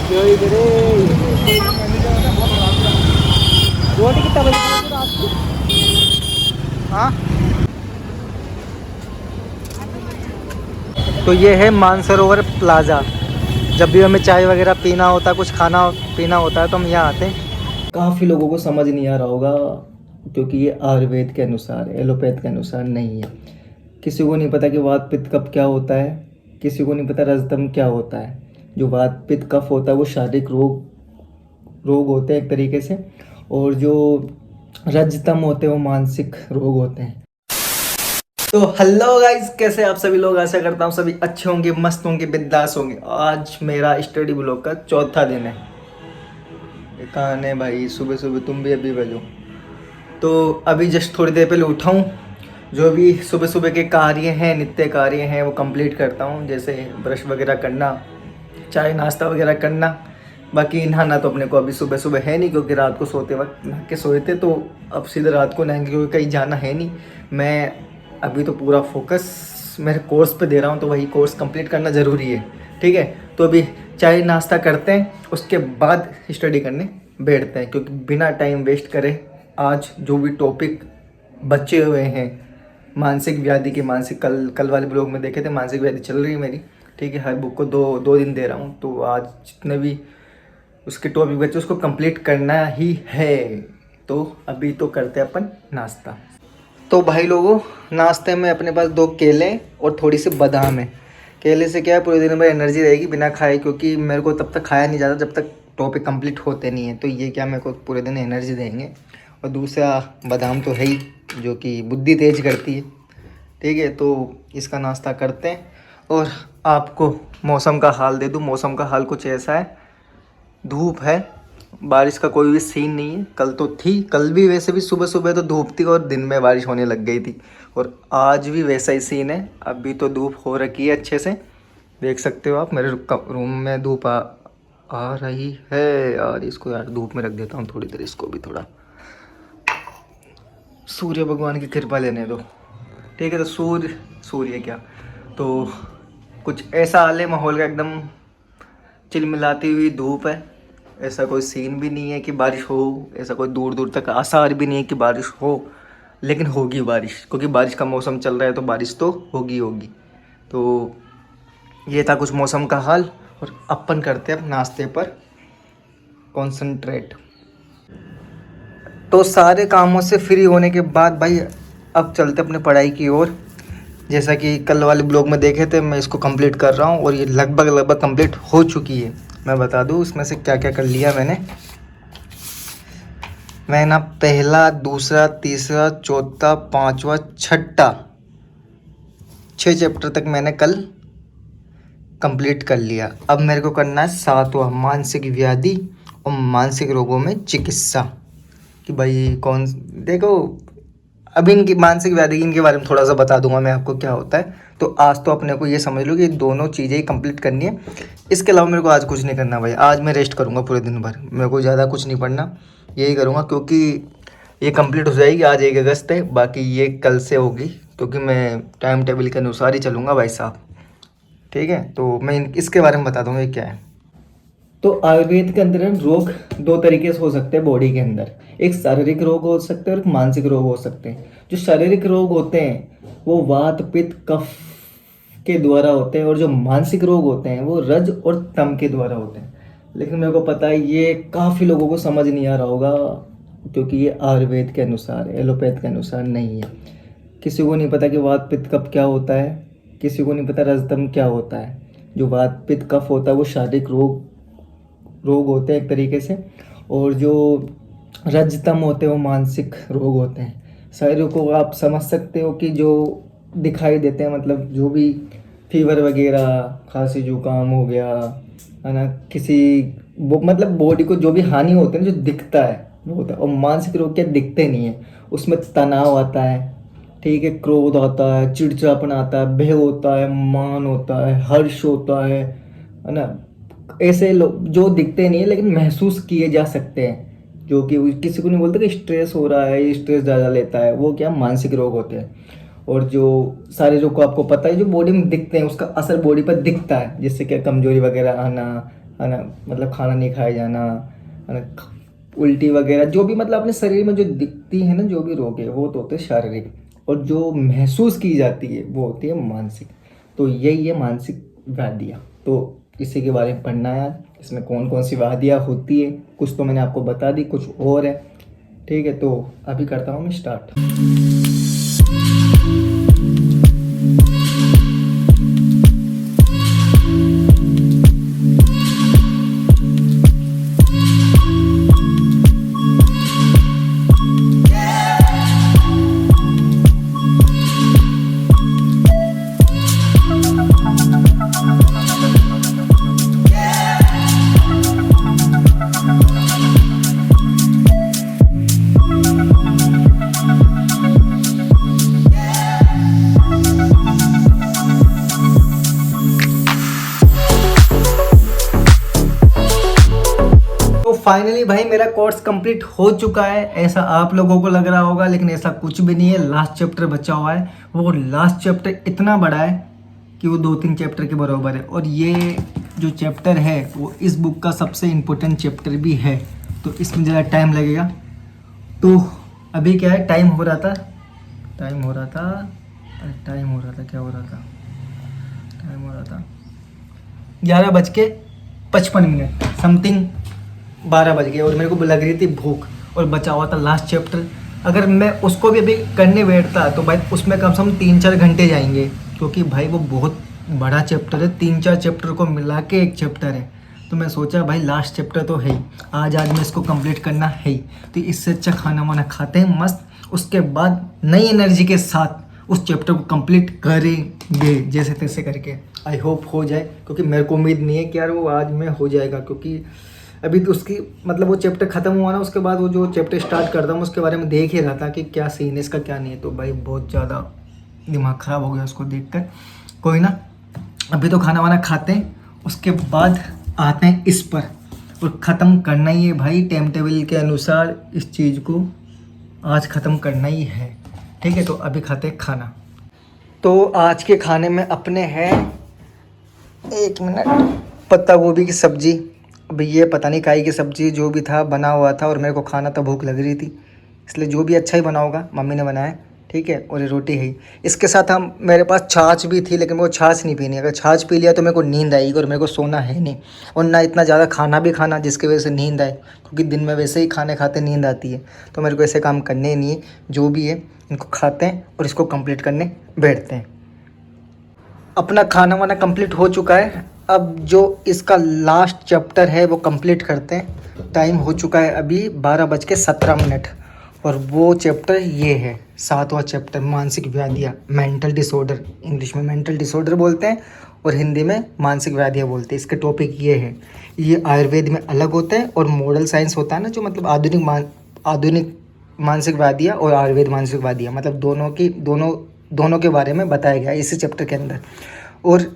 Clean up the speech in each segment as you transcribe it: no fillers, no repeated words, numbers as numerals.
रोटी कितना बजे खाओगे रात को? हाँ, तो ये है मानसरोवर प्लाज़ा। जब भी हमें चाय वगैरह पीना होता है, कुछ खाना पीना होता है, तो हम यहाँ आते हैं। काफ़ी लोगों को समझ नहीं आ रहा होगा क्योंकि ये आयुर्वेद के अनुसार, एलोपैथ के अनुसार नहीं है। किसी को नहीं पता कि वात पित्त कफ क्या होता है, किसी को नहीं पता रजतम क्या होता है। जो वात पित्त कफ होता है वो शारीरिक रोग होते हैं एक तरीके से, और जो रजतम होते हैं वो मानसिक रोग होते हैं। तो हेलो गाइस, कैसे आप सभी लोग? आशा करता हूँ सभी अच्छे होंगे, मस्त होंगे, बिंदास होंगे। आज मेरा स्टडी ब्लॉक का चौथा दिन है। ये कहाँ है भाई? सुबह सुबह तुम भी अभी बजो। तो अभी जस्ट थोड़ी देर पहले उठा हूँ। जो भी सुबह सुबह के कार्य हैं, नित्य कार्य हैं, वो कंप्लीट करता हूँ। जैसे ब्रश वगैरह करना, चाय नाश्ता वगैरह करना। बाकी नहाना तो अपने को अभी सुबह सुबह है नहीं, क्योंकि रात को सोते वक्त नहा के सोए थे, तो अब सीधे रात को नहाएंगे क्योंकि कहीं जाना है नहीं। मैं अभी तो पूरा फोकस मेरे कोर्स पे दे रहा हूँ, तो वही कोर्स कंप्लीट करना ज़रूरी है। ठीक है, तो अभी चाय नाश्ता करते हैं, उसके बाद स्टडी करने बैठते हैं, क्योंकि बिना टाइम वेस्ट करे आज जो भी टॉपिक बचे हुए हैं मानसिक व्याधि के, मानसिक कल वाले ब्लॉग में देखे थे, मानसिक व्याधि चल रही है मेरी। ठीक है, हर बुक को दो दिन दे रहा हूँ, तो आज जितने भी उसके टॉपिक बच्चे उसको कंप्लीट करना ही है। तो अभी तो करते हैं अपन नाश्ता। तो भाई लोगों, नाश्ते में अपने पास 2 केले और थोड़ी सी बादाम है। केले से क्या है, पूरे दिन में एनर्जी रहेगी बिना खाए, क्योंकि मेरे को तब तक खाया नहीं जाता जब तक टॉपिक कंप्लीट होते नहीं है। तो ये क्या मेरे को पूरे दिन एनर्जी देंगे। और दूसरा बादाम तो है ही, जो कि बुद्धि तेज करती है। ठीक है, तो इसका नाश्ता करते हैं। और आपको मौसम का हाल दे दूँ। मौसम का हाल कुछ ऐसा है, धूप है, बारिश का कोई भी सीन नहीं है। कल तो थी, कल भी वैसे भी सुबह सुबह तो धूप थी और दिन में बारिश होने लग गई थी, और आज भी वैसा ही सीन है। अभी तो धूप हो रखी है अच्छे से, देख सकते हो आप। मेरे रूम में धूप आ रही है यार। इसको यार धूप में रख देता हूँ थोड़ी देर, इसको भी थोड़ा सूर्य भगवान की कृपा लेने दो। ठीक है, तो सूर्य क्या, तो कुछ ऐसा हाल है माहौल का, एकदम चिलमिलाती हुई धूप है। ऐसा कोई सीन भी नहीं है कि बारिश हो, ऐसा कोई दूर दूर तक आसार भी नहीं है कि बारिश हो, लेकिन होगी बारिश, क्योंकि बारिश का मौसम चल रहा है, तो बारिश तो होगी। तो ये था कुछ मौसम का हाल। और अपन करते हैं अब नाश्ते पर कॉन्सेंट्रेट। तो सारे कामों से फ्री होने के बाद भाई अब चलते अपने पढ़ाई की ओर। जैसा कि कल वाले ब्लॉग में देखे थे, मैं इसको कंप्लीट कर रहा हूँ, और ये लगभग कंप्लीट हो चुकी है। मैं बता दूँ इसमें से क्या क्या कर लिया मैं ना पहला, दूसरा, तीसरा, चौथा, पांचवा, छठा, 6 चैप्टर तक मैंने कल कंप्लीट कर लिया। अब मेरे को करना है 7वां, मानसिक व्याधि और मानसिक रोगों में चिकित्सा। कि भाई कौन, देखो अभी इनकी मानसिक व्याधि इनके बारे में थोड़ा सा बता दूंगा मैं आपको क्या होता है। तो आज तो अपने को ये समझ लो कि दोनों चीज़ें ही कंप्लीट करनी है। इसके अलावा मेरे को आज कुछ नहीं करना भाई। आज मैं रेस्ट करूँगा पूरे दिन भर, मेरे को ज़्यादा कुछ नहीं पढ़ना, यही करूँगा, क्योंकि ये कंप्लीट हो जाएगी। आज 1 अगस्त है, बाकी ये कल से होगी, क्योंकि मैं टाइम टेबल के अनुसार ही चलूँगा भाई साहब। ठीक है, तो मैं इसके बारे में बता दूँगा ये क्या है। तो आयुर्वेद के अंदर रोग 2 तरीके से हो सकते हैं बॉडी के अंदर। एक शारीरिक रोग हो सकते हैं और एक मानसिक रोग हो सकते हैं। जो शारीरिक रोग होते हैं वो वात पित्त कफ के द्वारा होते हैं, और जो मानसिक रोग होते हैं वो रज और तम के द्वारा होते हैं। लेकिन मेरे को पता है ये काफ़ी लोगों को समझ नहीं आ रहा होगा, क्योंकि ये आयुर्वेद के अनुसार, एलोपैथ के अनुसार नहीं है। किसी को नहीं पता कि वात पित्त कफ क्या होता है, किसी को नहीं पता रजतम क्या होता है। जो वात पित्त कफ होता है वो शारीरिक रोग होते हैं एक तरीके से, और जो रजतम होते हैं वो मानसिक रोग होते हैं। शारीरिक को आप समझ सकते हो कि जो दिखाई देते हैं, मतलब जो भी फीवर वगैरह, खांसी जुकाम हो गया है ना, किसी वो मतलब बॉडी को जो भी हानि होती है ना, जो दिखता है वो होता है। और मानसिक रोग क्या, दिखते नहीं है। उसमें तनाव आता है, ठीक है, क्रोध आता है, चिड़चिड़ापन आता है, भय होता है, मान होता है, हर्ष होता है ना। ऐसे लोग जो दिखते नहीं है लेकिन महसूस किए जा सकते हैं, जो कि किसी को नहीं बोलते कि स्ट्रेस हो रहा है, स्ट्रेस ज़्यादा लेता है, वो क्या मानसिक रोग होते हैं। और जो शारीरिक को आपको पता है, जो बॉडी में दिखते हैं उसका असर बॉडी पर दिखता है, जिससे क्या कमजोरी वगैरह आना, है ना, मतलब खाना नहीं खाया जाना, है ना, उल्टी वगैरह, जो भी मतलब अपने शरीर में जो दिखती है ना, जो भी रोग है वो तो होते हैं शारीरिक, और जो महसूस की जाती है वो होती है मानसिक। तो यही है मानसिक व्याधियाँ। तो इसी के बारे में पढ़ना है यार, इसमें कौन कौन सी व्याधियाँ होती है, कुछ तो मैंने आपको बता दी, कुछ और है। ठीक है, तो अभी करता हूँ मैं स्टार्ट। तो फाइनली भाई मेरा कोर्स कंप्लीट हो चुका है, ऐसा आप लोगों को लग रहा होगा, लेकिन ऐसा कुछ भी नहीं है। लास्ट चैप्टर बचा हुआ है, वो लास्ट चैप्टर इतना बड़ा है कि वो 2-3 चैप्टर के बराबर है, और ये जो चैप्टर है वो इस बुक का सबसे इम्पोर्टेंट चैप्टर भी है, तो इसमें ज़रा टाइम लगेगा। तो अभी क्या है, टाइम हो रहा था क्या हो रहा था 11:55 समथिंग, 12 बज गए, और मेरे को लग रही थी भूख, और बचा हुआ था लास्ट चैप्टर। अगर मैं उसको भी अभी करने बैठता तो भाई उसमें कम से कम 3-4 घंटे जाएंगे, क्योंकि भाई वो बहुत बड़ा चैप्टर है, 3-4 चैप्टर को मिला के एक चैप्टर है। तो मैं सोचा भाई लास्ट चैप्टर तो है ही, आज में इसको कंप्लीट करना है ही, तो इससे अच्छा खाना वाना खाते हैं मस्त, उसके बाद नई एनर्जी के साथ उस चैप्टर को कंप्लीट करेंगे जैसे तैसे करके। आई होप हो जाए, क्योंकि मेरे को उम्मीद नहीं है कि यार वो आज में हो जाएगा, क्योंकि अभी तो उसकी मतलब वो चैप्टर ख़त्म हुआ ना, उसके बाद वो जो चैप्टर स्टार्ट करता हूँ उसके बारे में देख ही रहा था कि क्या सीन है इसका, क्या नहीं है। तो भाई बहुत ज़्यादा दिमाग ख़राब हो गया उसको देखकर। कोई ना, अभी तो खाना वाना खाते हैं, उसके बाद आते हैं इस पर, और ख़त्म करना ही है भाई टाइम टेबल के अनुसार, इस चीज़ को आज ख़त्म करना ही है। ठीक है, तो अभी खाते हैं खाना। तो आज के खाने में अपने हैं, 1 मिनट, पत्ता गोभी की सब्ज़ी। अभी ये पता नहीं काई की सब्ज़ी, जो भी था बना हुआ था, और मेरे को खाना तो भूख लग रही थी, इसलिए जो भी अच्छा ही बना होगा मम्मी ने बनाया। ठीक है, और ये रोटी है। इसके साथ हम, मेरे पास छाछ भी थी, लेकिन वो छाछ नहीं पीनी, अगर छाछ पी लिया तो मेरे को नींद आएगी, और मेरे को सोना है नहीं, और ना इतना ज़्यादा खाना भी खाना जिसकी वजह से नींद आए, क्योंकि दिन में वैसे ही खाने खाते नींद आती है। तो मेरे को ऐसे काम करने ही नहीं है, जो भी है इनको खाते हैं और इसको कंप्लीट करने बैठते हैं। अपना खाना वाना कंप्लीट हो चुका है, अब जो इसका लास्ट चैप्टर है वो कंप्लीट करते हैं। टाइम हो चुका है अभी 12:17, और वो चैप्टर ये है 7वां चैप्टर, मानसिक व्याधियाँ, मेंटल डिसऑर्डर। इंग्लिश में मेंटल डिसऑर्डर बोलते हैं और हिंदी में मानसिक व्याधियाँ बोलते हैं। इसके टॉपिक ये है, ये आयुर्वेद में अलग होता है, और मॉडल साइंस होता है ना, जो मतलब आधुनिक मानसिक व्याधियाँ और आयुर्वेद मानसिक व्याधियाँ, मतलब दोनों के बारे में बताया गया है इसी चैप्टर के अंदर। और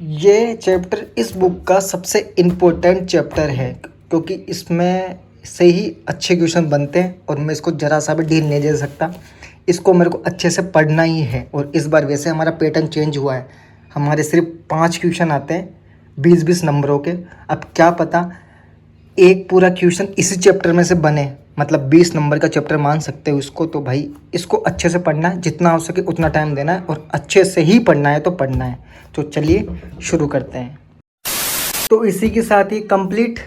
ये चैप्टर इस बुक का सबसे इम्पोर्टेंट चैप्टर है, क्योंकि इसमें से ही अच्छे क्वेश्चन बनते हैं, और मैं इसको ज़रा सा भी ढील नहीं दे सकता। इसको मेरे को अच्छे से पढ़ना ही है। और इस बार वैसे हमारा पैटर्न चेंज हुआ है, हमारे सिर्फ 5 क्वेश्चन आते हैं 20-20 नंबरों के। अब क्या पता एक पूरा क्वेश्चन इसी चैप्टर में से बने, मतलब 20 नंबर का चैप्टर मान सकते हो इसको। तो भाई इसको अच्छे से पढ़ना है, जितना हो सके उतना टाइम देना है, और अच्छे से ही पढ़ना है तो पढ़ना है। तो चलिए शुरू करते हैं। तो इसी के साथ ही कंप्लीट,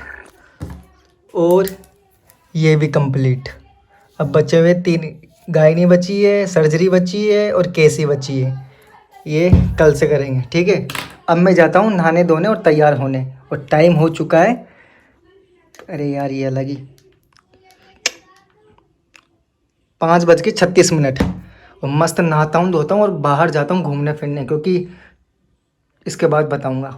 और ये भी कंप्लीट। अब बचे हुए 3, गायनी बची है, सर्जरी बची है, और केसी बची है, ये कल से करेंगे। ठीक है, अब मैं जाता हूँ नहाने धोने और तैयार होने, और टाइम हो चुका है, अरे यार ये अलग ही, 5:36, और मस्त नहाता हूँ धोता हूँ और बाहर जाता हूँ घूमने फिरने, क्योंकि इसके बाद बताऊँगा।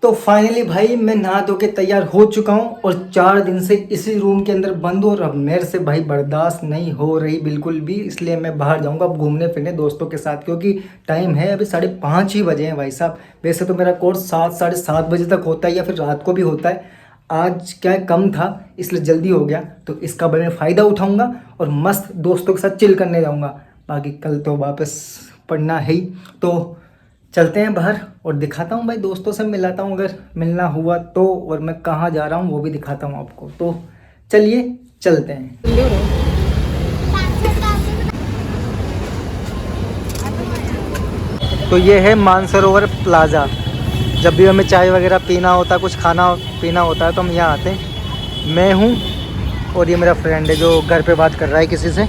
तो फाइनली भाई मैं नहा धो के तैयार हो चुका हूँ, और 4 दिन से इसी रूम के अंदर बंद हूँ, और अब मेरे से भाई बर्दाश्त नहीं हो रही बिल्कुल भी, इसलिए मैं बाहर जाऊँगा अब घूमने फिरने दोस्तों के साथ, क्योंकि टाइम है अभी 5:30 ही बजे हैं भाई साहब। वैसे तो मेरा कोर्स 7-7:30 बजे तक होता है, या फिर रात को भी होता है। आज क्या है, कम था इसलिए जल्दी हो गया, तो इसका मैं फ़ायदा उठाऊँगा और मस्त दोस्तों के साथ चिल करने जाऊँगा। बाकी कल तो वापस पढ़ना है ही, तो चलते हैं बाहर और दिखाता हूँ भाई, दोस्तों से मिलाता हूँ अगर मिलना हुआ तो, और मैं कहाँ जा रहा हूँ वो भी दिखाता हूँ आपको। तो चलिए चलते हैं। तो ये है मानसरोवर प्लाज़ा। जब भी हमें चाय वगैरह पीना होता है, कुछ खाना पीना होता है तो हम यहाँ आते हैं। मैं हूँ और ये मेरा फ्रेंड है जो घर पे बात कर रहा है किसी से।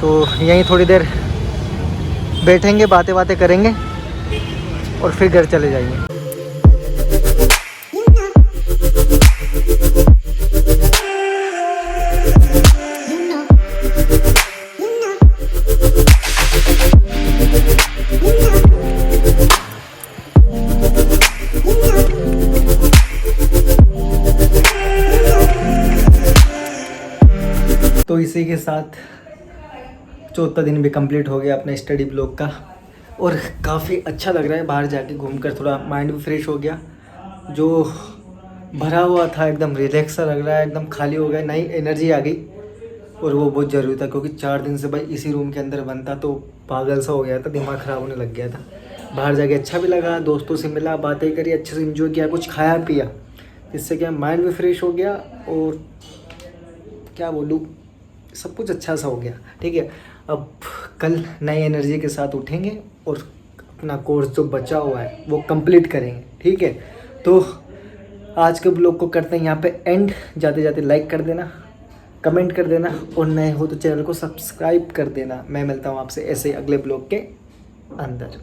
तो यहीं थोड़ी देर बैठेंगे, बातें बातें करेंगे और फिर घर चले जाएंगे। तो इसी के साथ चौथा दिन भी कंप्लीट हो गया अपने स्टडी ब्लॉक का, और काफ़ी अच्छा लग रहा है बाहर जाके घूमकर, थोड़ा माइंड भी फ्रेश हो गया। जो भरा हुआ था एकदम रिलैक्स सा लग रहा है, एकदम खाली हो गया, नई एनर्जी आ गई। और वो बहुत ज़रूरी था क्योंकि 4 दिन से भाई इसी रूम के अंदर बनता तो पागल सा हो गया था, दिमाग ख़राब होने लग गया था। बाहर जाके अच्छा भी लगा, दोस्तों से मिला, बातें करी, अच्छे से इंजॉय किया, कुछ खाया पिया, इससे क्या माइंड भी फ्रेश हो गया और क्या बोलूँ, सब कुछ अच्छा सा हो गया। ठीक है, अब कल नई एनर्जी के साथ उठेंगे और अपना कोर्स जो बचा हुआ है वो कंप्लीट करेंगे। ठीक है, तो आज के ब्लॉग को करते हैं यहाँ पे एंड। जाते जाते लाइक कर देना, कमेंट कर देना, और नए हो तो चैनल को सब्सक्राइब कर देना। मैं मिलता हूँ आपसे ऐसे अगले ब्लॉग के अंदर।